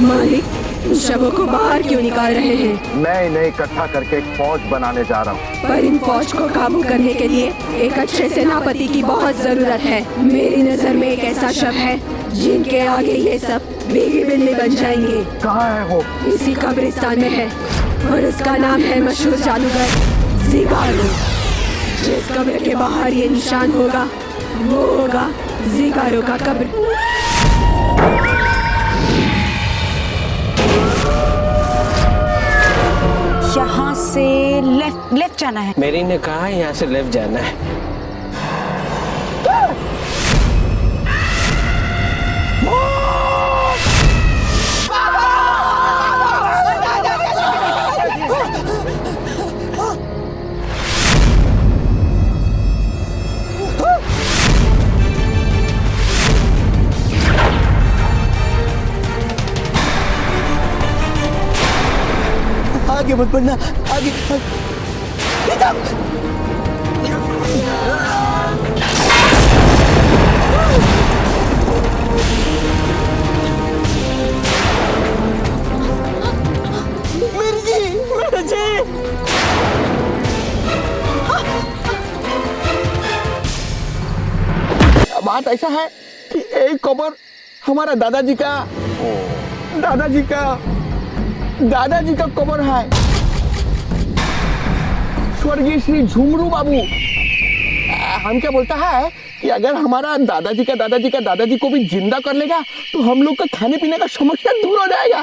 मालिक, इन शवों को बाहर क्यों निकाल रहे हैं? मैं इन्हें इकट्ठा करके एक फौज बनाने जा रहा हूँ। पर इन फौज को काबू करने के लिए एक अच्छे सेनापति की बहुत जरूरत है। मेरी नजर में एक ऐसा शव है जिनके आगे ये सब भीगी बिल्ली बन जाएंगे। कहाँ है वो? इसी कब्रिस्तान में है और उसका नाम है मशहूर जादूगर ज़िगारो। जिस कब्र के बाहर ये निशान होगा वो होगा ज़िगारो का कब्र। यहाँ से लेफ्ट जाना है। मेरी ने कहा यहाँ से लेफ्ट जाना है। आगे मत बढ़ना, आगे। मेरी जी, मेरी जी। बात ऐसा है कि एक कब्र हमारा दादाजी का कब्र है। स्वर्गीय श्री झुमरू बाबू हम क्या बोलता है कि अगर हमारा दादाजी को भी जिंदा कर लेगा तो हम लोग का खाने पीने का समस्या दूर हो जाएगा।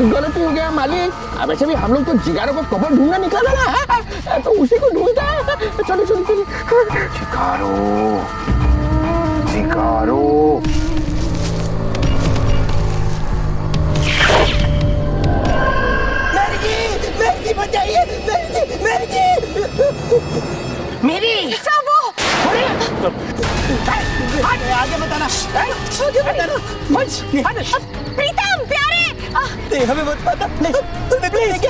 गलती हो गया मालिक। अब ऐसे भी हम लोग तो जिगारो को कब्र ढूंढना निकला ना, तो उसी को ढूंढता है। चलो जिगारो बचाइए, मेरी वो आगे बताना। प्रीतम प्यारे, हमें मत पता। प्लीज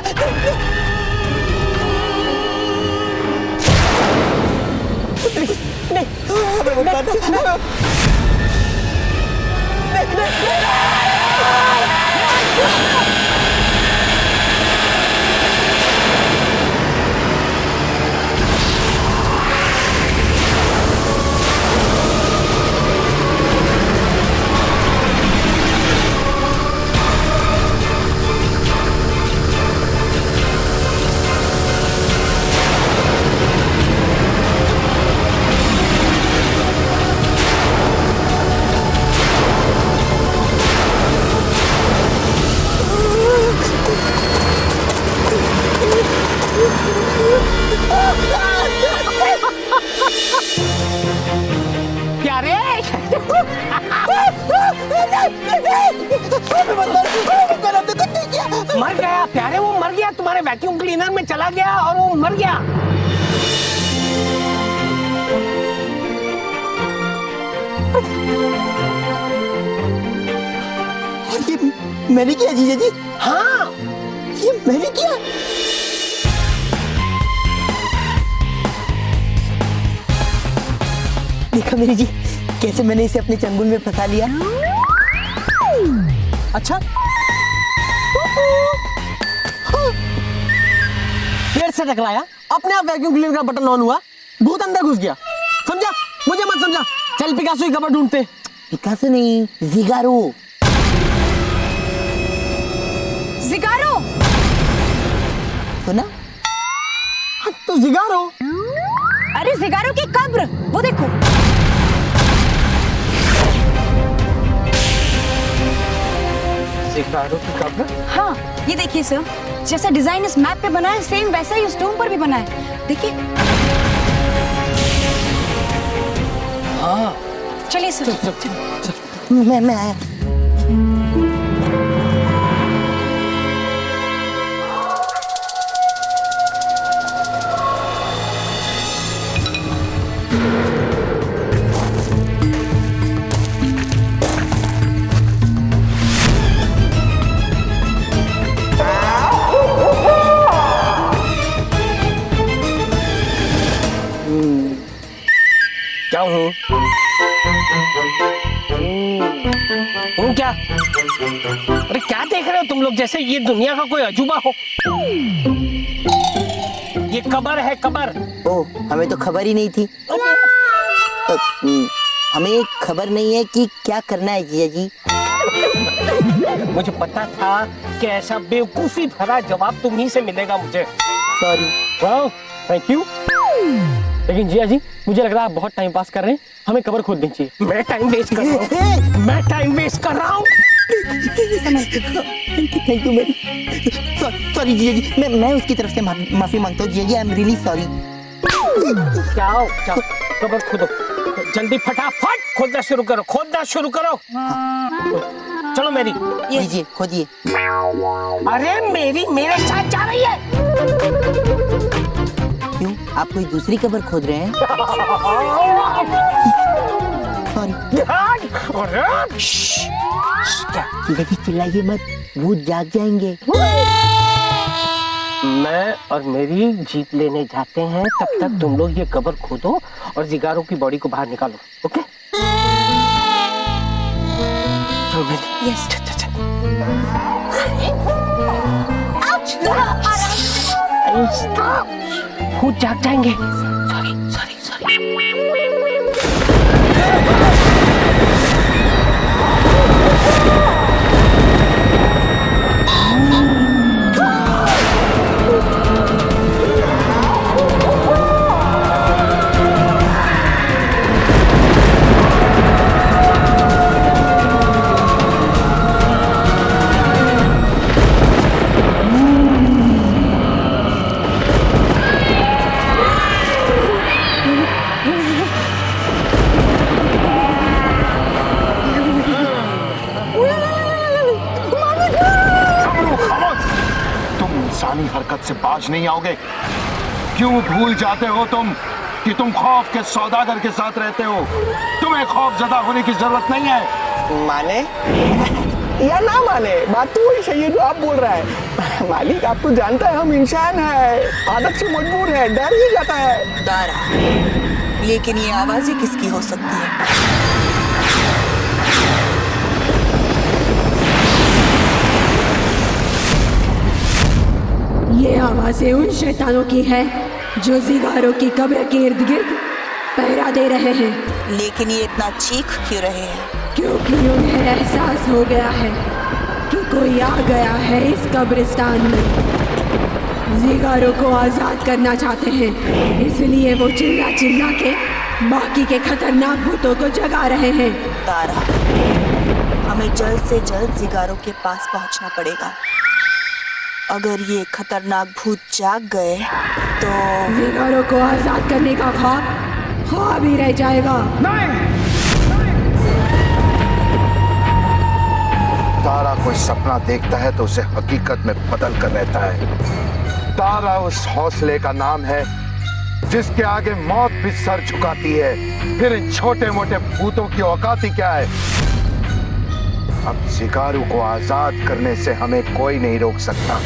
नहीं, हमें मत पता। मर गया प्यारे, वो मर गया। तुम्हारे वैक्यूम क्लीनर में चला गया और वो मर गया। ये मैंने किया जीजा जी? हाँ, ये मैंने किया। देखा मेरी जी, कैसे मैंने इसे अपने चंगुल में फंसा लिया। अच्छा, पेड़ से टकराया, अपने आप वैक्यूम क्लीनर का बटन ऑन हुआ, भूत अंदर घुस गया। समझा? मुझे मत समझा। चल पिकासो की कब्र ढूंढते। पिकासो नहीं, ज़िगारो। ज़िगारो सुना? हाँ, तो ज़िगारो। अरे ज़िगारो की कब्र, वो देखो। ज़िगारो की कब्र? हाँ, ये देखिए सर, जैसा डिजाइन इस मैप पे बना है सेम वैसा ही उस टोम पर भी बना है। देखिए। हाँ, चलिए सर। मैं आया। क्या हूँ? क्या? अरे क्या देख रहे हो तुम लोग, जैसे ये दुनिया का कोई अजूबा हो। ये कब्र है, कब्र। ओ, हमें तो खबर ही नहीं थी। हमें खबर नहीं है कि क्या करना है जीजा जी। मुझे पता था कि ऐसा बेवकूफी भरा जवाब तुम ही से मिलेगा मुझे। सॉरी। वाह, थैंक यू। लेकिन जिया जी, मुझे लग रहा है आप बहुत टाइम पास कर रहे हैं, हमें कब्र खोद देनी चाहिए। मैं टाइम वेस्ट कर रहा हूँ, मैं टाइम वेस्ट कर रहा हूँ। Thank you ma'am. सॉरी जीजा जी, मैं उसकी तरफ से माफी मांगता हूँ जीजा जी, आई एम रियली सॉरी। जाओ जाओ, कब्र खोदो जल्दी, फटाफट खोदना शुरू करो, खोदना शुरू करो। चलो मेरी, लीजिए खोदिए। अरे मेरी मेरे साथ जा रही है। क्यों, आप कोई दूसरी कब्र खोद रहे हैं? सॉरी। जीजा जी चिल्लाइए मत, भूत जाग जाएंगे। मैं और मेरी जीप लेने जाते हैं, तब तक तुम लोग ये कब्र खोदो और जिगारों की बॉडी को बाहर निकालो, ओके? यस। भूत जाग जाएंगे। Sorry sorry sorry. इंसानी हरकत से बाज नहीं आओगे। क्यों भूल जाते हो तुम कि तुम खौफ के सौदागर के साथ रहते हो? तुम्हें खौफजदा होने की जरूरत नहीं है। माने या ना माने, बात तो वही सही है जो आप बोल रहा है। मालिक, आप तो जानता है हम इंसान है, आदत से मजबूर है, डर ही जाता है। दारा, लेकिन ये आवाजें किसकी हो सकती है? ये आवाजें उन शैतानों की है जो जिगारों की कब्र के इर्द गिर्द पहरा दे रहे हैं। लेकिन ये इतना चीख क्यों रहे हैं? क्योंकि उन्हें एहसास हो गया है कि कोई आ गया है इस कब्रिस्तान में। जिगारों को आजाद करना चाहते हैं, इसलिए वो चिल्ला चिल्ला के बाकी के खतरनाक भूतों को जगा रहे हैं। तारा, हमें जल्द से जल्द जिगारों के पास पहुंचना पड़ेगा। अगर ये खतरनाक भूत जाग गए तो जिगारों को आजाद करने का ख्वाब ही रह जाएगा। तारा कोई सपना देखता है तो उसे हकीकत में बदल कर रहता है। तारा उस हौसले का नाम है जिसके आगे मौत भी सर झुकाती है। फिर इन छोटे मोटे भूतों की औकात ही क्या है? अब शिकारू को आजाद करने से हमें कोई नहीं रोक सकता।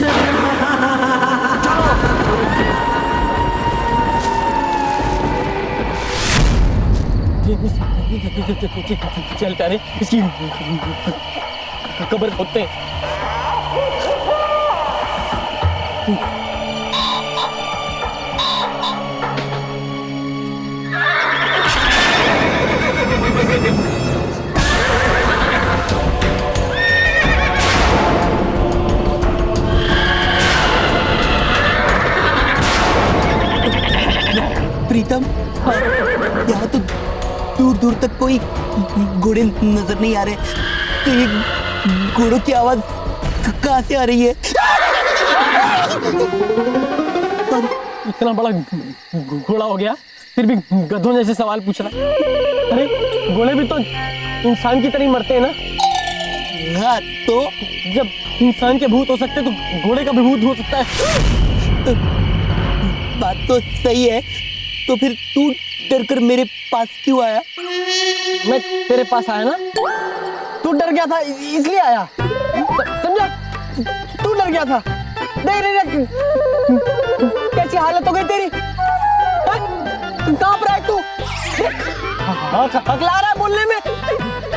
चल प्यारे, इसकी कब्र खोदते हैं। प्रीतम, यहाँ तो दूर दूर तक कोई घोड़े नजर नहीं आ रहे, तो ये घोड़ों की आवाज कहाँ से आ रही है? इतना बड़ा घोड़ा हो गया, फिर भी गधों जैसे सवाल पूछ रहा है। अरे घोड़े भी तो इंसान की तरह मरते हैं ना। हाँ, तो जब इंसान के भूत हो सकते तो घोड़े का भी भूत हो सकता है। बात तो सही है, तो फिर तू डर कर मेरे पास क्यों आया? मैं तेरे पास आया ना, तू डर गया था इसलिए आया, समझा? तू डर गया था। देख कैसी हालत हो गई तेरी। कहाँ पर है तू? हकला रहा है बोलने में।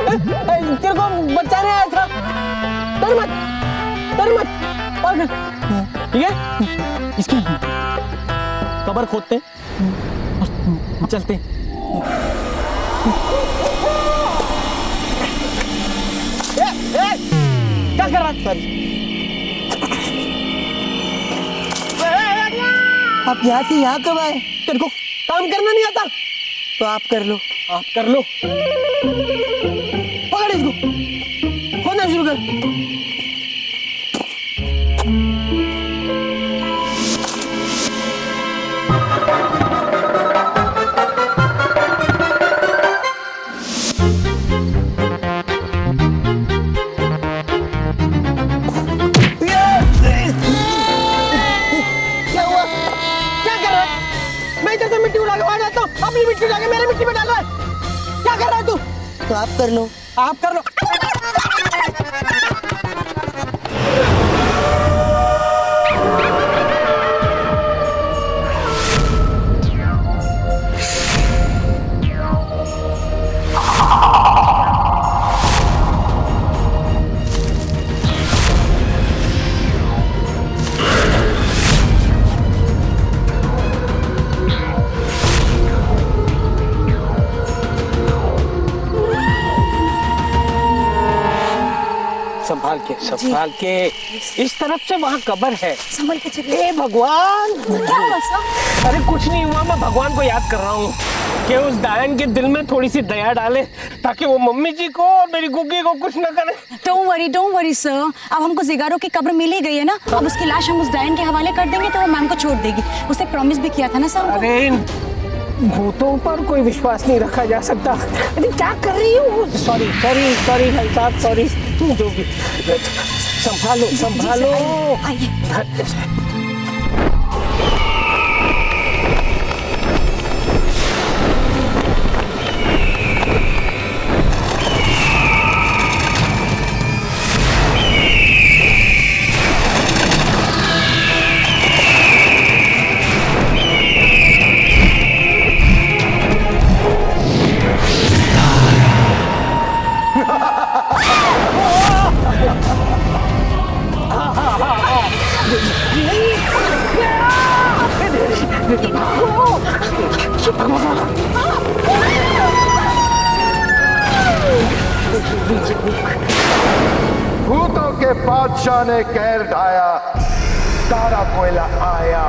तेरे को बचाने आया था। डर मत और ठीक है, इसकी कब्र खोदते और चलते। क्या कर रहा है? आप यहाँ से यहाँ कब आए? तेरे को काम करना नहीं आता? तो आप कर लो। आप कर लो। पकड़ इसको, खोदना शुरू कर। मिट्टी उड़ा के मार जाता हूँ, अपनी मिट्टी उड़ा के मेरी मिट्टी में डाल रहा है। क्या कर रहा है तू? तो आप कर लो। आप कर लो। संभाल के इस तरफ से वहाँ कब्र है। संभल के चलिए। हे भगवान, क्या हुआ सर? अरे कुछ नहीं हुआ, मैं भगवान को याद कर रहा हूँ कि उस डायन के दिल में थोड़ी सी दया डाले ताकि वो मम्मी जी को और मेरी गुग्गी को कुछ न करे। डोंट वरी सर, अब हमको जिगारो की कब्र मिल ही गई है ना, अब उसकी लाश हम उस डायन के हवाले कर देंगे तो वो मैम को छोड़ देगी। उसने प्रॉमिस भी किया था ना सर। अरे भूतों पर कोई विश्वास नहीं रखा जा सकता। अरे क्या कर रही हो? सॉरी भाई साहब, सॉरी। जो भी, संभालो। आइए। भूतों के बादशाह ने कहर ढाया, तारा कोयला आया।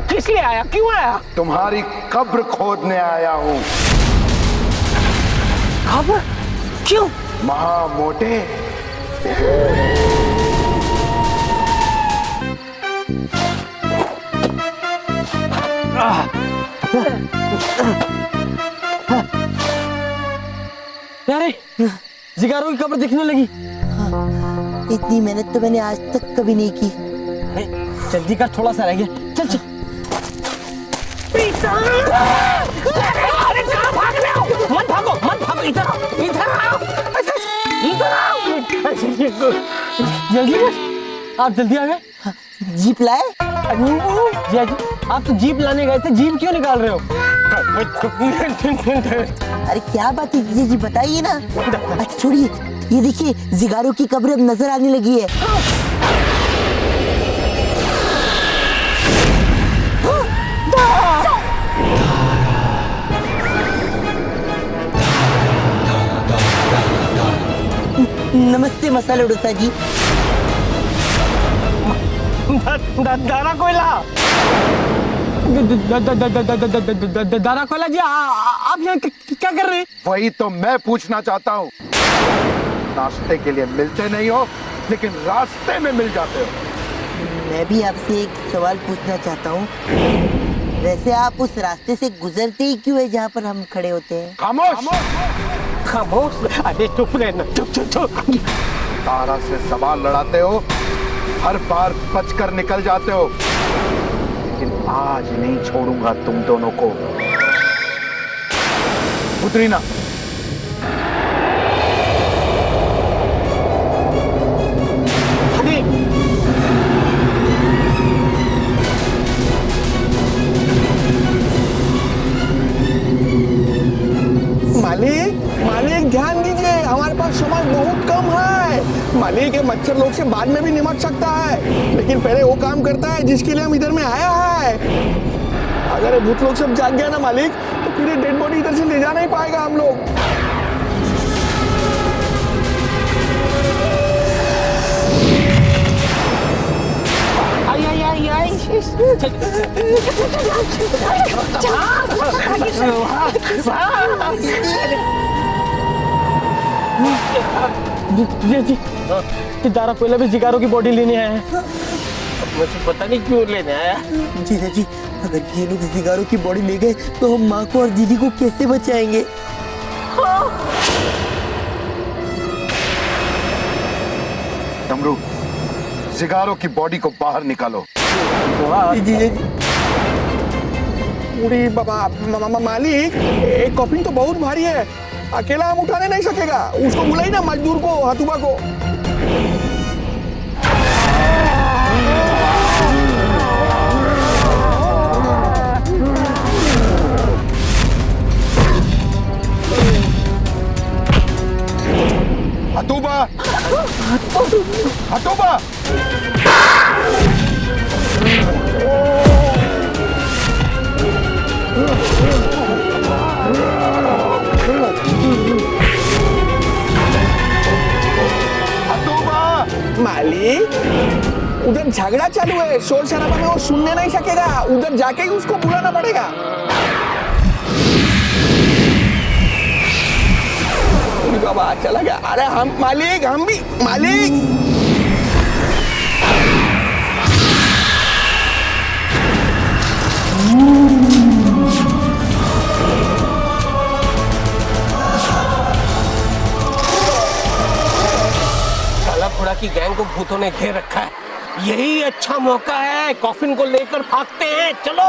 किस लिए आया? क्यों आया? तुम्हारी कब्र खोदने आया हूँ। कब्र? क्यों? महामोटे, यारे जिगारो की कब्र दिखने लगी। इतनी मेहनत तो मैंने आज तक कभी नहीं की। अरे जल्दी कर, थोड़ा सा रह गया। चल। अरे कहाँ भाग रहे हो? मत भागो, इधर आओ। जल्दी कर, आप जल्दी आ गए। जीप लाए? जी आप तो जीप लाने गए थे, जीप क्यों निकाल रहे हो? अरे क्या बात है जी, बताइए ना। अच्छा छोड़िए, ये देखिए जिगारो की कब्र अब नजर आने लगी है। नमस्ते मसाला डोसा जी। दारा कोयला, दारा कोयला जी, आप यहाँ क्या कर रहे हैं? वही तो मैं पूछना चाहता हूँ। नाश्ते के लिए मिलते नहीं हो, लेकिन रास्ते में मिल जाते हो। मैं भी आपसे एक सवाल पूछना चाहता हूँ। वैसे आप उस रास्ते से गुजरते ही क्यों है जहाँ पर हम खड़े होते हैं? खामोश। अरे चुप रहना, चुप। तारा से सवाल लड़ाते हो, हर बार बचकर निकल जाते हो, लेकिन आज नहीं छोड़ूंगा तुम दोनों को। उतरी ना। मालिक पास समय बहुत कम है। मालिक ये मच्छर लोग से बाद में भी निमट सकता है, लेकिन पहले वो काम करता है जिसके लिए हम इधर में आया है। अगर ये भूत लोग सब जाग गया ना मालिक, तो फिर ये डेड बॉडी इधर से ले जा नहीं पाएगा हम लोग। आई आई आई आई जी जी दारा पहले भी जिगारो की बॉडी लेने आया है। मुझे पता नहीं क्यों लेने आया। जीजा जी, अगर ये लोग जिगारो की बॉडी ले गए तो हम माँ को और दीदी को कैसे बचाएंगे? डमरू, जिगारो की बॉडी को बाहर निकालो। जीजा जी, पूरी बाबा मालिक, एक कॉफिन तो बहुत भारी है, अकेला हम उठाने नहीं सकेगा। उसको बुलाई ना मजदूर को, हथुबा को। हथुबा, हथुबा, मालिक, उधर झगड़ा चालू है, शोर शराबा में वो सुनने नहीं सकेगा। उधर जाके ही उसको बुलाना पड़ेगा। बाबा चला गया। अरे हम मालिक, हम भी मालिक। घोड़ा की गैंग को भूतों ने घेर रखा है। यही अच्छा मौका है, कॉफिन को लेकर भागते हैं। चलो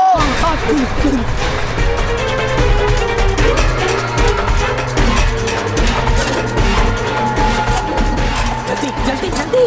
जल्दी जल्दी जल्दी।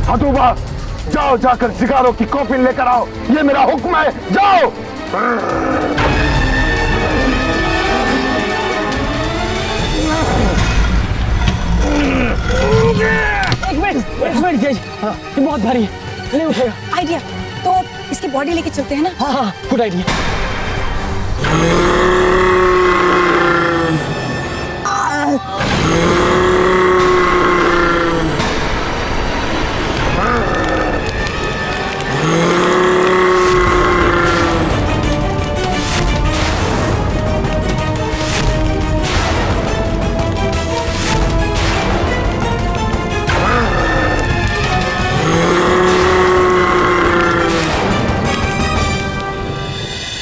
हथुबा, जाओ जाकर जिगारो की कॉफिन लेकर आओ। ये मेरा हुक्म है, जाओ। एक मिनट जज, ये बहुत भारी है, नहीं उठेगा। आइडिया, तो इसकी बॉडी लेके चलते हैं ना? हाँ हाँ, गुड आइडिया।